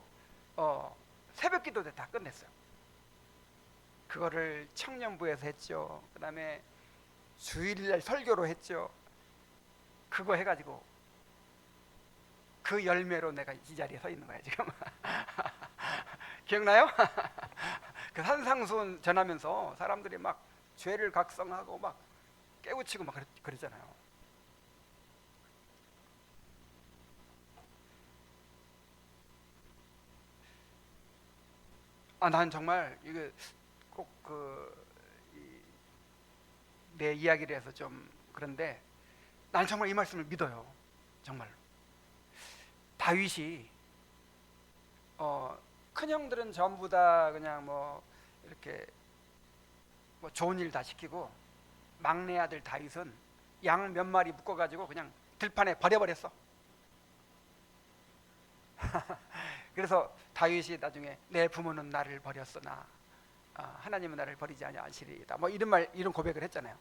새벽 기도 때 다 끝냈어요. 그거를 청년부에서 했죠. 그 다음에 주일날 설교로 했죠. 그거 해가지고 그 열매로 내가 이 자리에 서 있는 거야 지금. 기억나요? 그 산상수훈 전하면서 사람들이 막 죄를 각성하고 막 깨우치고 막 그랬잖아요. 난 정말 이게 꼭 내 이야기를 해서 좀 그런데 나는 정말 이 말씀을 믿어요. 정말 다윗이 큰 형들은 전부 다 그냥 뭐 이렇게 뭐 좋은 일 다 시키고 막내 아들 다윗은 양 몇 마리 묶어가지고 그냥 들판에 버려버렸어. 그래서 다윗이 나중에 내 부모는 나를 버렸으나 하나님은 나를 버리지 아니하시리이다, 뭐 이런 고백을 했잖아요.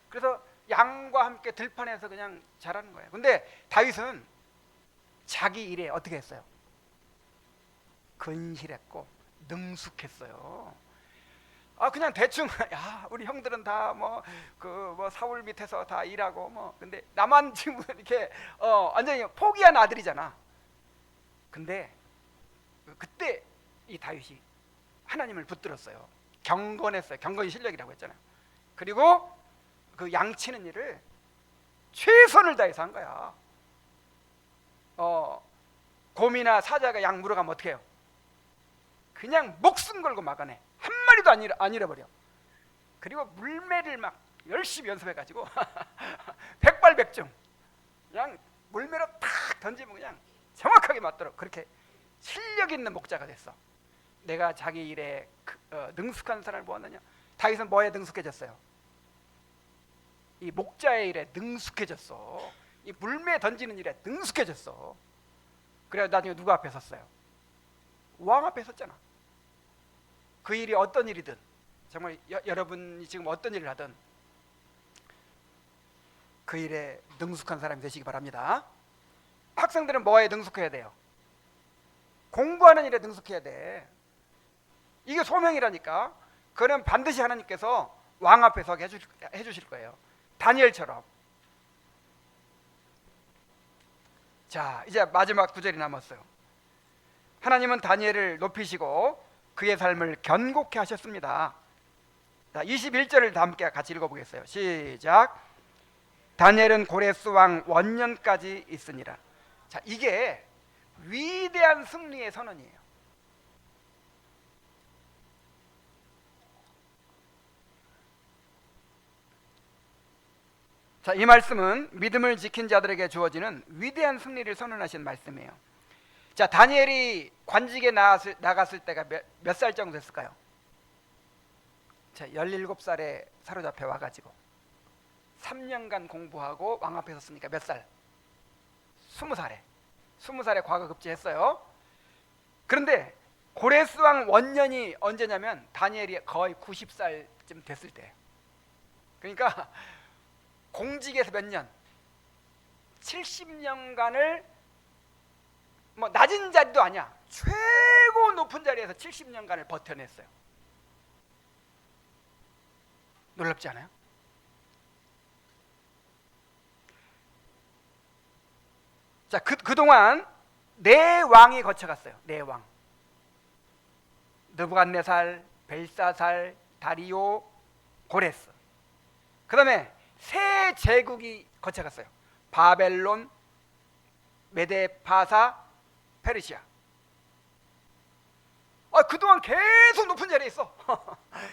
그래서 양과 함께 들판에서 그냥 자라는 거예요. 근데 다윗은 자기 일에 어떻게 했어요? 근실했고 능숙했어요. 그냥 대충 야 우리 형들은 다 뭐 사울 밑에서 다 일하고 뭐 근데 나만 지금 이렇게 완전히 포기한 아들이잖아. 근데 그때 이 다윗이 하나님을 붙들었어요. 경건했어요. 경건이 실력이라고 했잖아요. 그리고 그 양치는 일을 최선을 다해서 한 거야. 곰이나 사자가 양 물어가면 어떻게 해요? 그냥 목숨 걸고 막아내. 한 마리도 안 잃어버려. 그리고 물매를 막 열심히 연습해가지고 백발백중 그냥 물매로 탁 던지면 그냥 정확하게 맞도록 그렇게 실력 있는 목자가 됐어. 내가 자기 일에 능숙한 사람을 보았느냐? 다윗은 뭐에 능숙해졌어요? 이 목자의 일에 능숙해졌어. 이 물매 던지는 일에 능숙해졌어. 그래야 나중에 누구 앞에 섰어요? 왕 앞에 섰잖아. 그 일이 어떤 일이든 정말 여러분이 지금 어떤 일을 하든 그 일에 능숙한 사람이 되시기 바랍니다. 학생들은 뭐에 능숙해야 돼요? 공부하는 일에 능숙해야 돼. 이게 소명이라니까. 그는 반드시 하나님께서 왕 앞에 서게 해주실 거예요. 다니엘처럼. 자, 이제 마지막 구절이 남았어요. 하나님은 다니엘을 높이시고 그의 삶을 견고케 하셨습니다. 자, 21절을 다 함께 같이 읽어보겠어요. 시작. 다니엘은 고레스 왕 원년까지 있으니라. 자, 이게 위대한 승리의 선언이에요. 자, 이 말씀은 믿음을 지킨 자들에게 주어지는 위대한 승리를 선언하신 말씀이에요. 자, 다니엘이 관직에 나갔을 때가 몇 살 정도 됐을까요? 자, 17살에 사로잡혀 와가지고 3년간 공부하고 왕 앞에 섰으니까 몇 살? 20살에 과거급제했어요. 그런데 고레스 왕 원년이 언제냐면 다니엘이 거의 90살쯤 됐을 때. 그러니까 공직에서 몇 년? 70년간을 뭐 낮은 자리도 아니야. 최고 높은 자리에서 70년간을 버텨냈어요. 놀랍지 않아요? 자, 그동안 네 왕이 거쳐갔어요. 네 왕. 느부갓네살, 벨사살, 다리오, 고레스. 그 다음에 세 제국이 거쳐갔어요. 바벨론, 메데파사, 페르시아. 그동안 계속 높은 자리에 있어.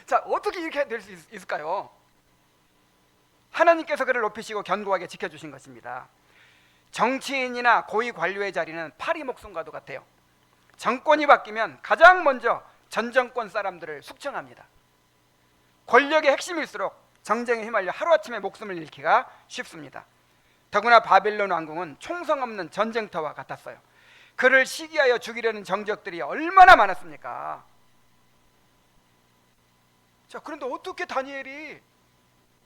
자, 어떻게 이렇게 될 수 있을까요? 하나님께서 그를 높이시고 견고하게 지켜주신 것입니다. 정치인이나 고위 관료의 자리는 파리 목숨과도 같아요. 정권이 바뀌면 가장 먼저 전 정권 사람들을 숙청합니다. 권력의 핵심일수록 정쟁에 휘말려 하루아침에 목숨을 잃기가 쉽습니다. 더구나 바빌론 왕궁은 총성 없는 전쟁터와 같았어요. 그를 시기하여 죽이려는 정적들이 얼마나 많았습니까? 자, 그런데 어떻게 다니엘이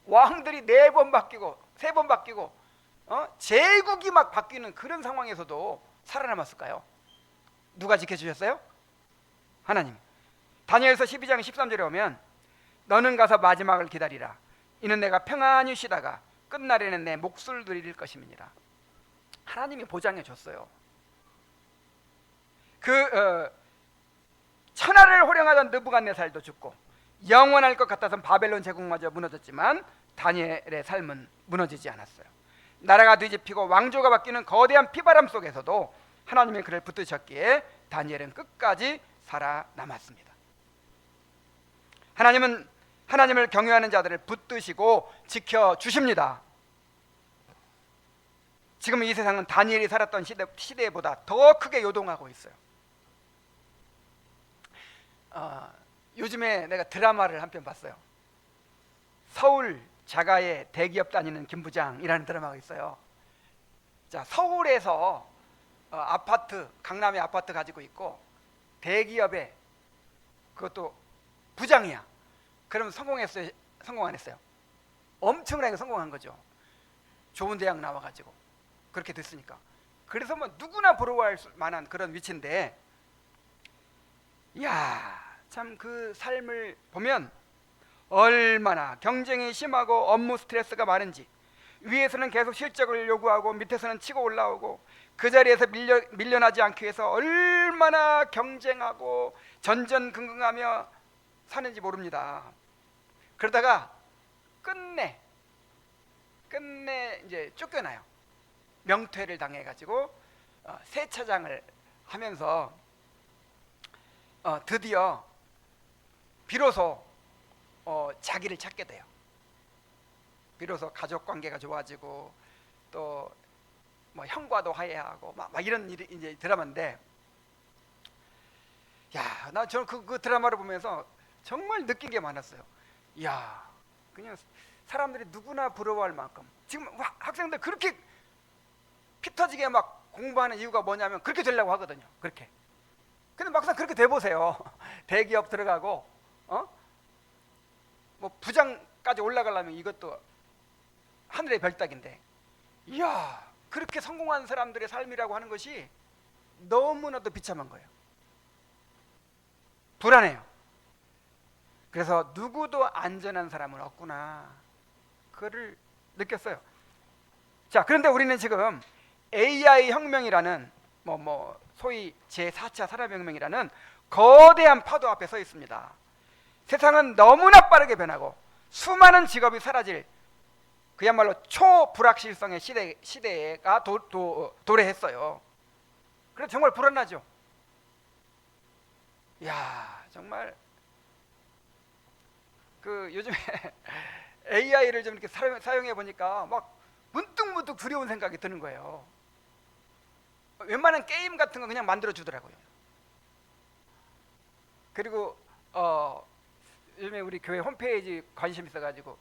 왕들이 4번 바뀌고 3번 바뀌고 제국이 막 바뀌는 그런 상황에서도 살아남았을까요? 누가 지켜주셨어요? 하나님. 다니엘서 12장 13절에 오면 너는 가서 마지막을 기다리라. 이는 내가 평안히 쉬다가 끝날에는 내 몫을 누릴 것임이니라. 하나님이 보장해 줬어요. 천하를 호령하던 느부갓네살도 죽고 영원할 것 같아서 바벨론 제국마저 무너졌지만 다니엘의 삶은 무너지지 않았어요. 나라가 뒤집히고 왕조가 바뀌는 거대한 피바람 속에서도 하나님의 그를 붙드셨기에 다니엘은 끝까지 살아남았습니다. 하나님은 하나님을 경외하는 자들을 붙드시고 지켜주십니다. 지금 이 세상은 다니엘이 살았던 시대보다 더 크게 요동하고 있어요. 요즘에 내가 드라마를 한 편 봤어요. 서울 자가의 대기업 다니는 김부장이라는 드라마가 있어요. 자, 서울에서 아파트, 강남에 아파트 가지고 있고 대기업에 그것도 부장이야. 그러면 성공했어요? 성공 안 했어요? 엄청나게 성공한 거죠. 좋은 대학 나와가지고 그렇게 됐으니까. 그래서 뭐 누구나 부러워할 만한 그런 위치인데, 이야, 참 그 삶을 보면 얼마나 경쟁이 심하고 업무 스트레스가 많은지, 위에서는 계속 실적을 요구하고 밑에서는 치고 올라오고 그 자리에서 밀려나지 않기 위해서 얼마나 경쟁하고 전전긍긍하며 사는지 모릅니다. 그러다가 끝내 이제 쫓겨나요. 명퇴를 당해가지고 세차장을 하면서 드디어 비로소 자기를 찾게 돼요. 비로소 가족 관계가 좋아지고 또 뭐 형과도 화해하고 막 이런 일이 이제 드라마인데, 야, 나 저는 그 드라마를 보면서 정말 느낀 게 많았어요. 야, 그냥 사람들이 누구나 부러워할 만큼 지금 학생들 그렇게 피 터지게 막 공부하는 이유가 뭐냐면 그렇게 되려고 하거든요. 그렇게. 근데 막상 그렇게 돼 보세요. 대기업 들어가고 뭐 부장까지 올라가려면 이것도 하늘의 별따기인데, 이야, 그렇게 성공한 사람들의 삶이라고 하는 것이 너무나도 비참한 거예요. 불안해요. 그래서 누구도 안전한 사람은 없구나, 그거를 느꼈어요. 자, 그런데 우리는 지금 AI 혁명이라는 소위 제4차 산업혁명이라는 거대한 파도 앞에 서 있습니다. 세상은 너무나 빠르게 변하고 수많은 직업이 사라질 그야말로 초불확실성의 시대가 도래했어요. 그래서 정말 불안하죠. 이야, 정말 그 요즘에 AI를 좀 이렇게 사용해 보니까 막 문득 두려운 생각이 드는 거예요. 웬만한 게임 같은 거 그냥 만들어 주더라고요. 그리고 요즘에 우리 교회 홈페이지 관심 있어가지고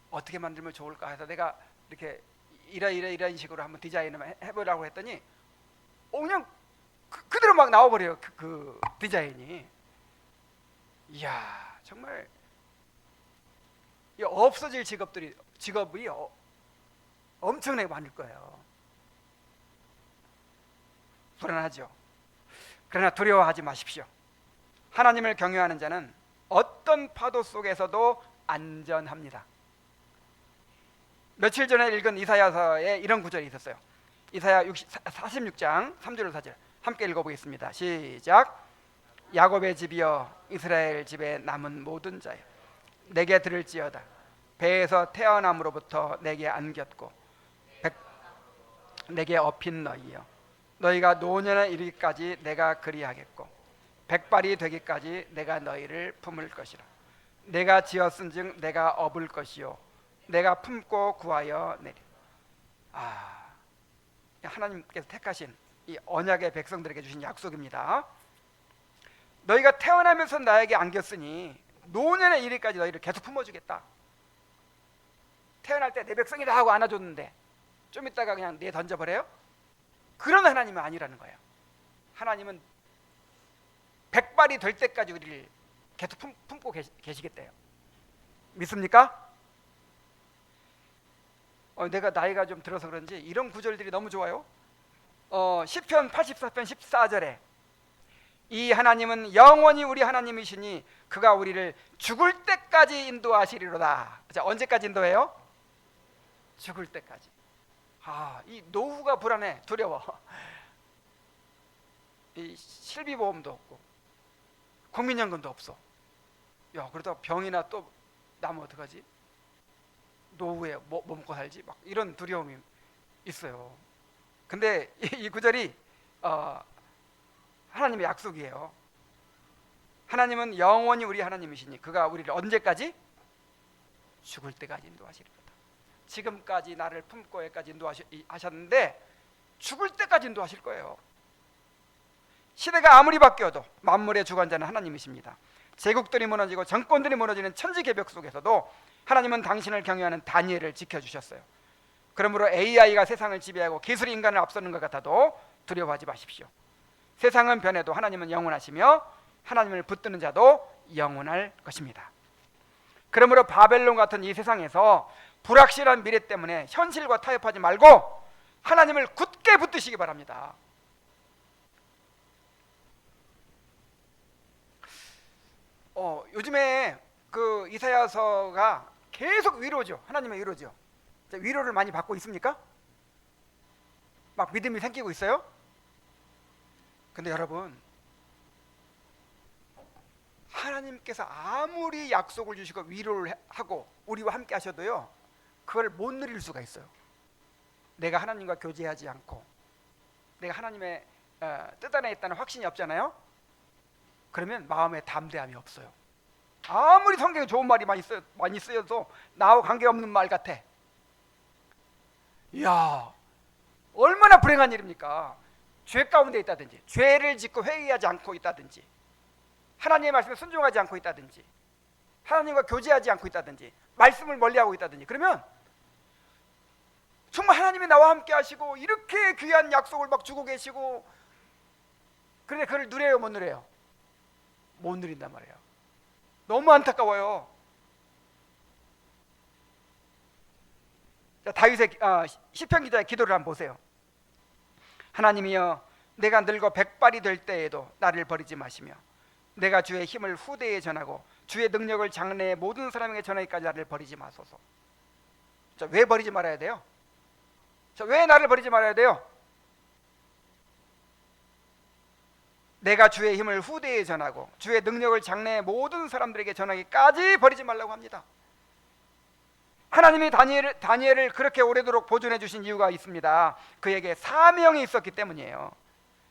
어떻게 만들면 좋을까 해서 내가 이렇게 이런 식으로 한번 디자인을 해보라고 했더니 그냥 그대로 막 나와버려요. 그 디자인이. 이야, 정말 없어질 직업이 엄청나게 많을 거예요. 불안하죠. 그러나 두려워하지 마십시오. 하나님을 경외하는 자는 어떤 파도 속에서도 안전합니다. 며칠 전에 읽은 이사야서에 이런 구절이 있었어요. 이사야 46장 3절 4절 함께 읽어보겠습니다. 시작. 야곱의 집이여, 이스라엘 집에 남은 모든 자여, 내게 들을지어다. 배에서 태어남으로부터 내게 안겼고 내게 업힌 너희여, 너희가 노년에 이르기까지 내가 그리하겠고 백발이 되기까지 내가 너희를 품을 것이라. 내가 지었은즉 내가 업을 것이요 내가 품고 구하여 내리. 하나님께서 택하신 이 언약의 백성들에게 주신 약속입니다. 너희가 태어나면서 나에게 안겼으니 노년의 이르기까지 너희를 계속 품어주겠다. 태어날 때 내 백성이다 하고 안아줬는데 좀 있다가 그냥 내 던져버려요? 그런 하나님은 아니라는 거예요. 하나님은 백발이 될 때까지 우리를 계속 품고 계시겠대요. 믿습니까? 내가 나이가 좀 들어서 그런지 이런 구절들이 너무 좋아요. 시편 84편 14절에 이 하나님은 영원히 우리 하나님이시니 그가 우리를 죽을 때까지 인도하시리로다. 자, 언제까지 인도해요? 죽을 때까지. 이 노후가 불안해, 두려워. 이 실비보험도 없고 국민연금도 없어. 야, 그러다 병이나 또 나면 어떡하지? 노후에 뭐 먹고 살지? 막 이런 두려움이 있어요. 근데 이 구절이 하나님의 약속이에요. 하나님은 영원히 우리 하나님이시니 그가 우리를 언제까지? 죽을 때까지 인도하시리로다. 지금까지 나를 품고 여기까지 인도하셨는데 죽을 때까지 인도하실 거예요. 시대가 아무리 바뀌어도 만물의 주관자는 하나님이십니다. 제국들이 무너지고 정권들이 무너지는 천지개벽 속에서도 하나님은 당신을 경외하는 다니엘을 지켜주셨어요. 그러므로 AI가 세상을 지배하고 기술이 인간을 앞서는 것 같아도 두려워하지 마십시오. 세상은 변해도 하나님은 영원하시며 하나님을 붙드는 자도 영원할 것입니다. 그러므로 바벨론 같은 이 세상에서 불확실한 미래 때문에 현실과 타협하지 말고 하나님을 굳게 붙드시기 바랍니다. 요즘에 그 이사야서가 계속 위로죠. 하나님의 위로죠. 위로를 많이 받고 있습니까? 막 믿음이 생기고 있어요? 근데 여러분, 하나님께서 아무리 약속을 주시고 위로를 하고 우리와 함께 하셔도요, 그걸 못 누릴 수가 있어요. 내가 하나님과 교제하지 않고 내가 하나님의 뜻 안에 있다는 확신이 없잖아요. 그러면 마음에 담대함이 없어요. 아무리 성경에 좋은 말이 많이 쓰여도 나하고 관계없는 말 같아. 이야, 얼마나 불행한 일입니까? 죄 가운데 있다든지, 죄를 짓고 회개하지 않고 있다든지, 하나님의 말씀에 순종하지 않고 있다든지, 하나님과 교제하지 않고 있다든지, 말씀을 멀리하고 있다든지, 그러면 정말 하나님이 나와 함께 하시고 이렇게 귀한 약속을 막 주고 계시고, 그런데 그걸 누려요, 못 누려요? 못 누린단 말이에요. 너무 안타까워요. 자, 다윗의 시편 기자의 기도를 한번 보세요. 하나님이여, 내가 늙어 백발이 될 때에도 나를 버리지 마시며 내가 주의 힘을 후대에 전하고 주의 능력을 장래의 모든 사람에게 전하기까지 나를 버리지 마소서. 자, 왜 버리지 말아야 돼요? 자, 왜 나를 버리지 말아야 돼요? 내가 주의 힘을 후대에 전하고 주의 능력을 장래의 모든 사람들에게 전하기까지 버리지 말라고 합니다. 하나님이 다니엘을 그렇게 오래도록 보존해 주신 이유가 있습니다. 그에게 사명이 있었기 때문이에요.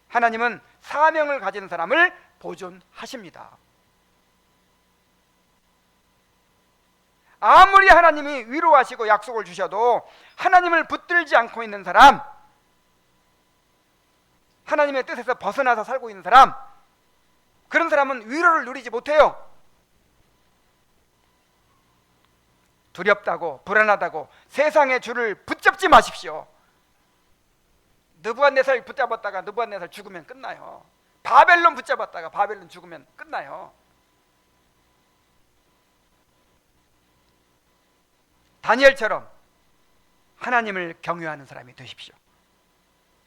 하나님은 사명을 가진 사람을 보존하십니다. 아무리 하나님이 위로하시고 약속을 주셔도 하나님을 붙들지 않고 있는 사람, 하나님의 뜻에서 벗어나서 살고 있는 사람, 그런 사람은 위로를 누리지 못해요. 두렵다고 불안하다고 세상의 줄을 붙잡지 마십시오. 느부갓네살 붙잡았다가 느부갓네살 죽으면 끝나요. 바벨론 붙잡았다가 바벨론 죽으면 끝나요. 다니엘처럼 하나님을 경외하는 사람이 되십시오.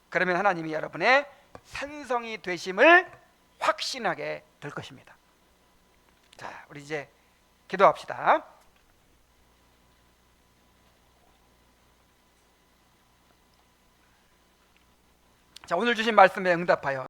그러면 하나님이 여러분의 산성이 되심을 확신하게 될 것입니다. 자, 우리 이제 기도합시다. 자, 오늘 주신 말씀에 응답하여